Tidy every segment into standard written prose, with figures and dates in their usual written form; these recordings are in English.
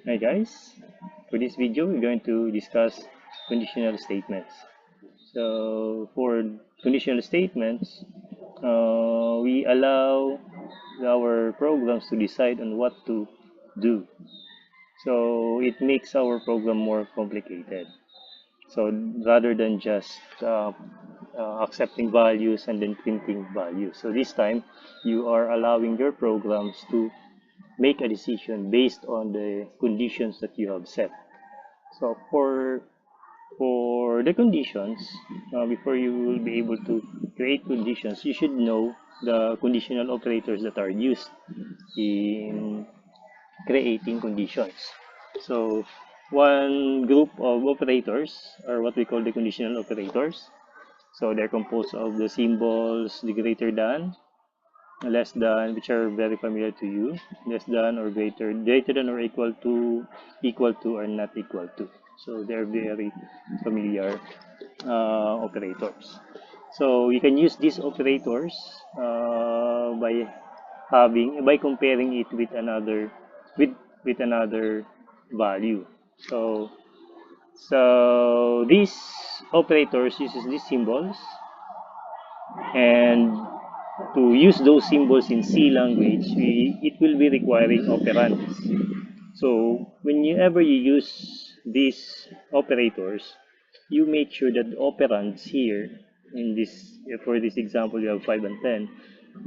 Hi guys, for this video we're going to discuss conditional statements. So for conditional statements, we allow our programs to decide on what to do. So it makes our program more complicated. So rather than just accepting values and then printing values. So this time you are allowing your programs to make a decision based on the conditions that you have set. So for the conditions, before you will be able to create conditions, you should know the conditional operators that are used in creating conditions. So one group of operators are what we call the conditional operators. So they're composed of the symbols, the greater than, less than, which are very familiar to you, less than or greater than or equal to or not equal to. So they're very familiar operators. So you can use these operators by comparing it with with another value. So these operators uses these symbols, and to use those symbols in C language, it will be requiring operands. So whenever you use these operators, you make sure that the operands here in this, for this example, you have 5 and 10,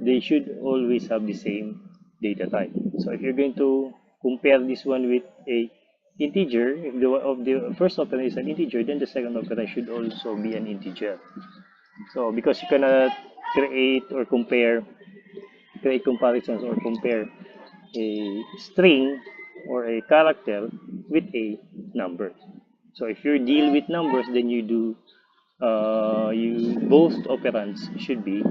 they should always have the same data type. So if you're going to compare this one with a integer, if the first operand is an integer, then the second operand should also be an integer. So because you cannot create comparisons or compare a string or a character with a number. So if you deal with numbers, then both operands should be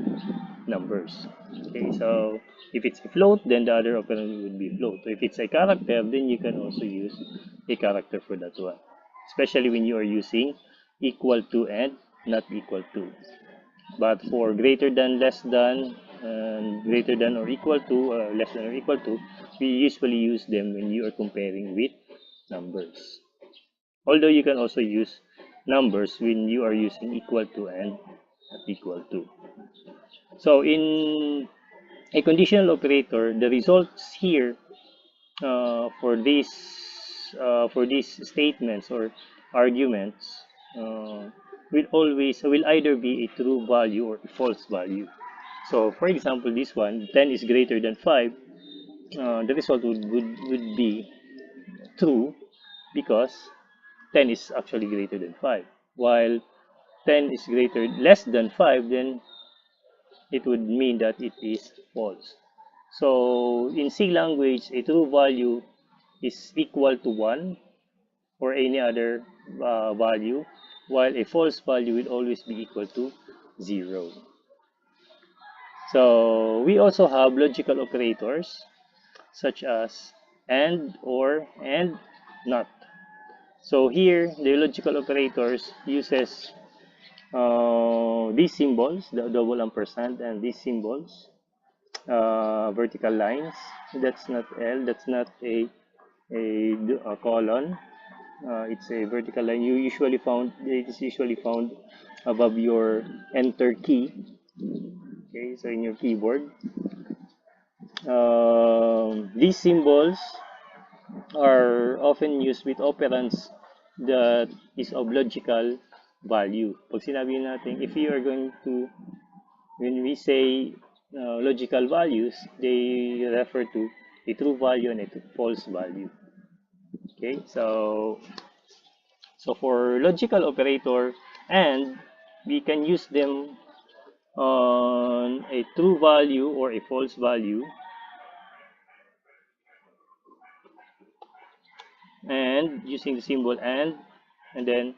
numbers. Okay, so if it's a float, then the other operand would be float. So if it's a character, then you can also use a character for that one, especially when you are using equal to and not equal to. But for greater than, less than, and greater than or equal to, less than or equal to, we usually use them when you are comparing with numbers. Although you can also use numbers when you are using equal to and not equal to. So in a conditional operator, the results here for these statements or arguments will either be a true value or a false value. So for example, this one, 10 is greater than 5, the result would be true because 10 is actually greater than 5. While 10 is less than 5, then it would mean that it is false. So in C language, a true value is equal to 1 or any other value, while a false value will always be equal to 0. So we also have logical operators such as and, or, and, not. So here, the logical operators uses these symbols, the double ampersand, and these symbols, vertical lines. That's not L, that's not a colon. It's a vertical line. It is usually found above your enter key. Okay, so in your keyboard, these symbols are often used with operands that is of logical value. Pag sinabi natin, if you are going to, when we say logical values, they refer to a true value and a false value. Okay, so for logical operator, and we can use them on a true value or a false value, and using the symbol and then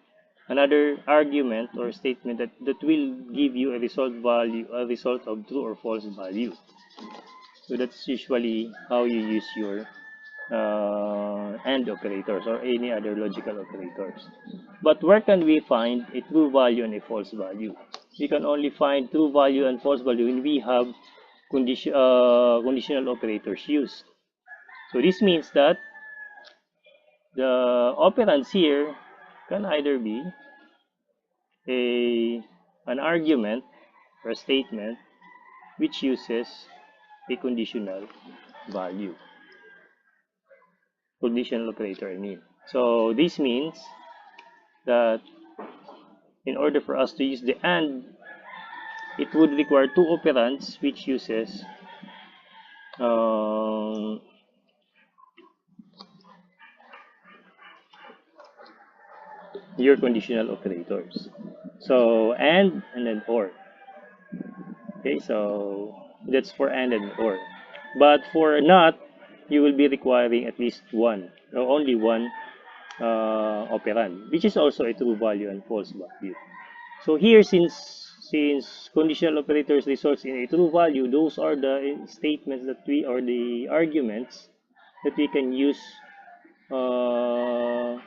another argument or statement that will give you a result of true or false value. So that's usually how you use your AND operators or any other logical operators. But where can we find a true value and a false value? We can only find true value and false value when we have conditional operators used. So this means that The operands here can either be an argument or a statement which uses a conditional value. Conditional operator, I mean. So this means that in order for us to use the AND, it would require two operands which uses your conditional operators. So and then or. Okay, so that's for and or. But for not, you will be requiring at least one, or only one operand, which is also a true value and false value. So here, since conditional operators results in a true value, those are the statements that we, or the arguments that we can use our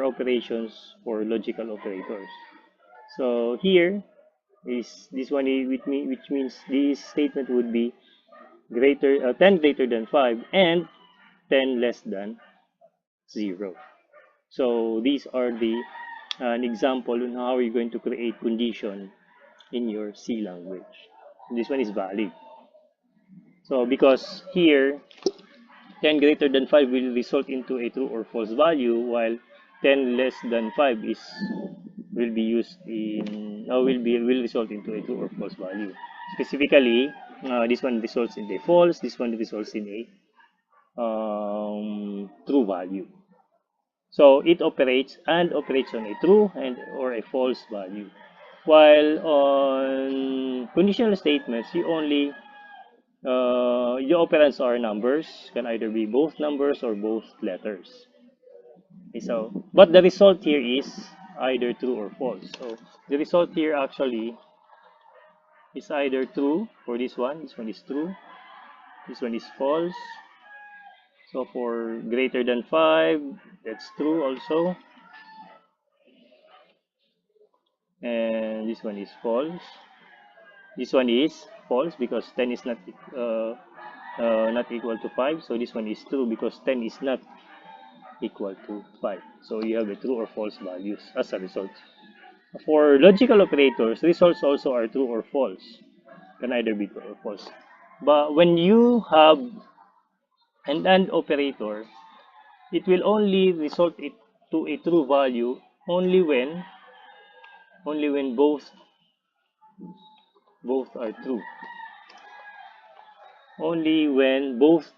operations for logical operators. So here is this one, which means this statement would be 10 greater than 5 and 10 less than 0. So these are an example on how you're going to create condition in your C language. This one is valid. So because here 10 greater than 5 will result into a true or false value, while 10 less than 5 will be used in will result into a true or false value. Specifically, this one results in a false, this one results in a true value. So it operates on a true and or a false value. While on conditional statements, you only the operands are numbers, can either be both numbers or both letters. Okay, so but the result here is either true or false. So the result here actually is either true for this one is true, this one is false. So for greater than 5, that's true also. And this one is false. This one is false because 10 is not equal to 5. So this one is true because 10 is not equal to 5. So you have the true or false values as a result. For logical operators, results also are true or false. Can either be true or false. But when you have an AND operator, it will only result it to a true value only when both are true. Only when both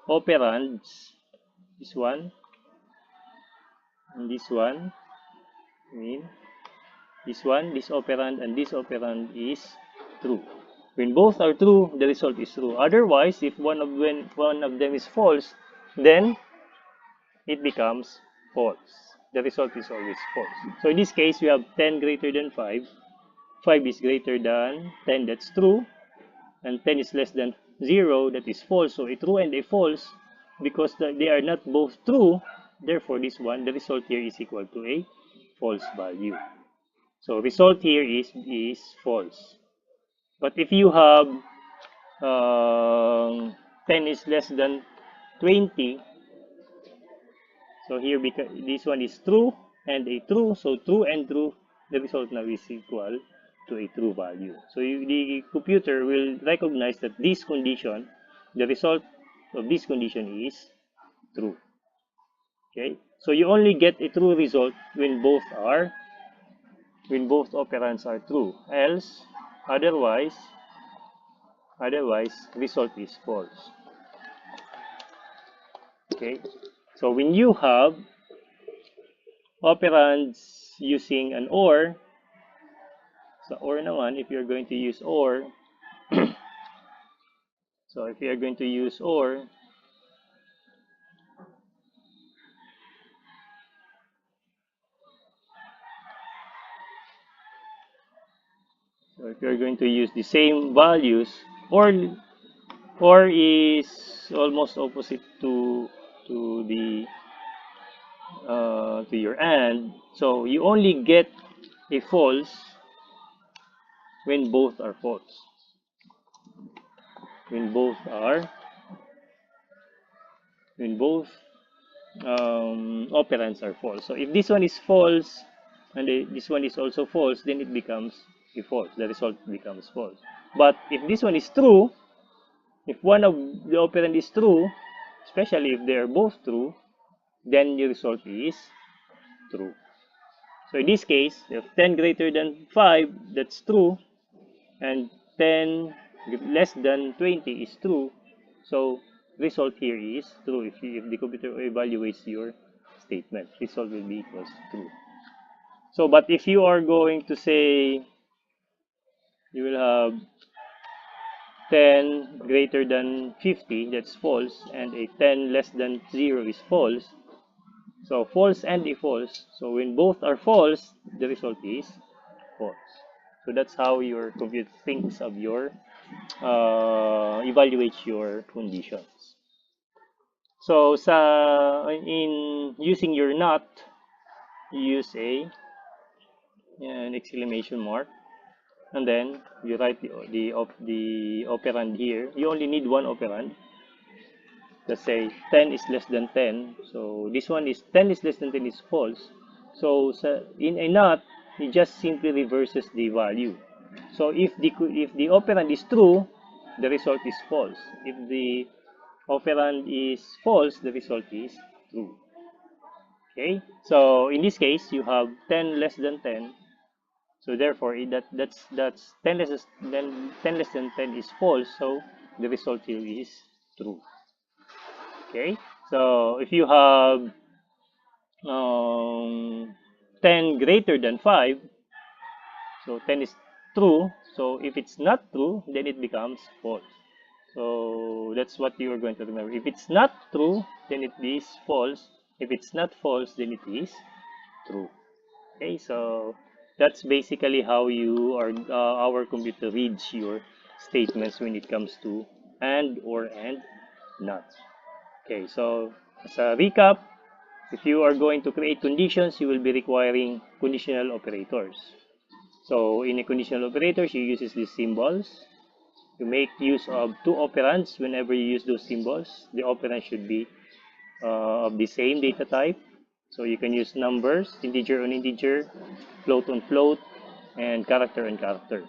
operands, this one and this one, this operand and this operand is true. When both are true, the result is true. Otherwise, if one of them is false, then it becomes false. The result is always false. So in this case, we have 10 greater than 5. 5 is greater than 10, that's true. And 10 is less than 0, that is false. So a true and a false, because they are not both true, therefore this one, the result here is equal to a false value. So result here is false. But if you have 10 is less than 20, so here because this one is true and a true, so true and true, the result now is equal to a true value. So the computer will recognize that this condition, the result of this condition is true. Okay, so you only get a true result when both operands are true. Else, otherwise, result is false. Okay, so when you have operands using an or, so or naman, if you're going to use or, so if you are going to use or, so if you're going to use the same values, or is almost opposite to the to your and, so you only get a false when both are false. When both operands are false. So if this one is false and this one is also false, then it becomes a false. The result becomes false. But if this one is true, if one of the operand is true, especially if they are both true, then the result is true. So in this case, if 10 greater than 5, that's true, and 10 less than 20 is true. So result here is true. If the computer evaluates your statement, result will be equals to true. So, but if you are going to say you will have 10 greater than 50, that's false, and a 10 less than 0 is false. So false and a false. So when both are false, the result is false. So that's how your computer thinks of your evaluates your conditions. So in using your not, you use an exclamation mark, and then you write the operand here. You only need one operand. Let's say 10 is less than 10. So this one is 10 is less than 10 is false. So in a not, it just simply reverses the value. So if the operand is true, the result is false. If the operand is false, the result is true. Okay, so in this case, you have 10 less than 10. So therefore, that's 10 less than 10 is false. So the result here is true. Okay, so if you have 10 greater than 5, so 10 is true. So if it's not true, then it becomes false. So that's what you are going to remember. If it's not true, then it is false. If it's not false, then it is true. Okay, so that's basically how our computer reads your statements when it comes to and, or, and not. Okay, so as a recap, if you are going to create conditions, you will be requiring conditional operators. So in a conditional operators, you use these symbols. You make use of two operands whenever you use those symbols. The operand should be of the same data type. So you can use numbers, integer on integer, float on float, and character on character.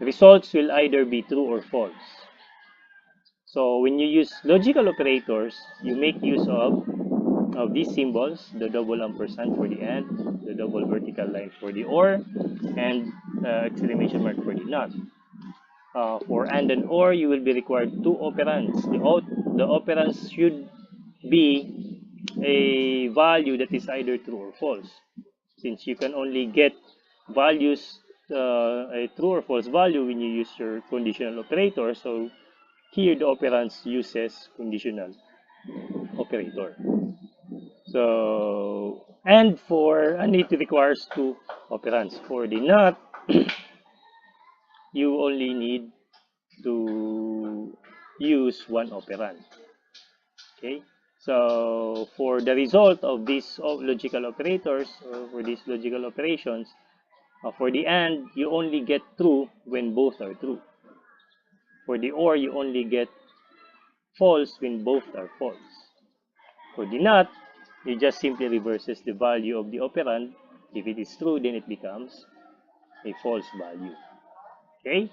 Results will either be true or false. So when you use logical operators, you make use of these symbols, the double ampersand for the and, the double vertical line for the or, and exclamation mark for the not. For and or, you will be required two operands. The operands should be a value that is either true or false. Since you can only get values, a true or false value when you use your conditional operator, so here the operands uses conditional operator. So, and it requires two operands. For the not, you only need to use one operand. Okay, so for the result of these logical operators, or for these logical operations, for the and, you only get true when both are true. For the or, you only get false when both are false. For the not, it just simply reverses the value of the operand. If it is true, then it becomes a false value. Okay,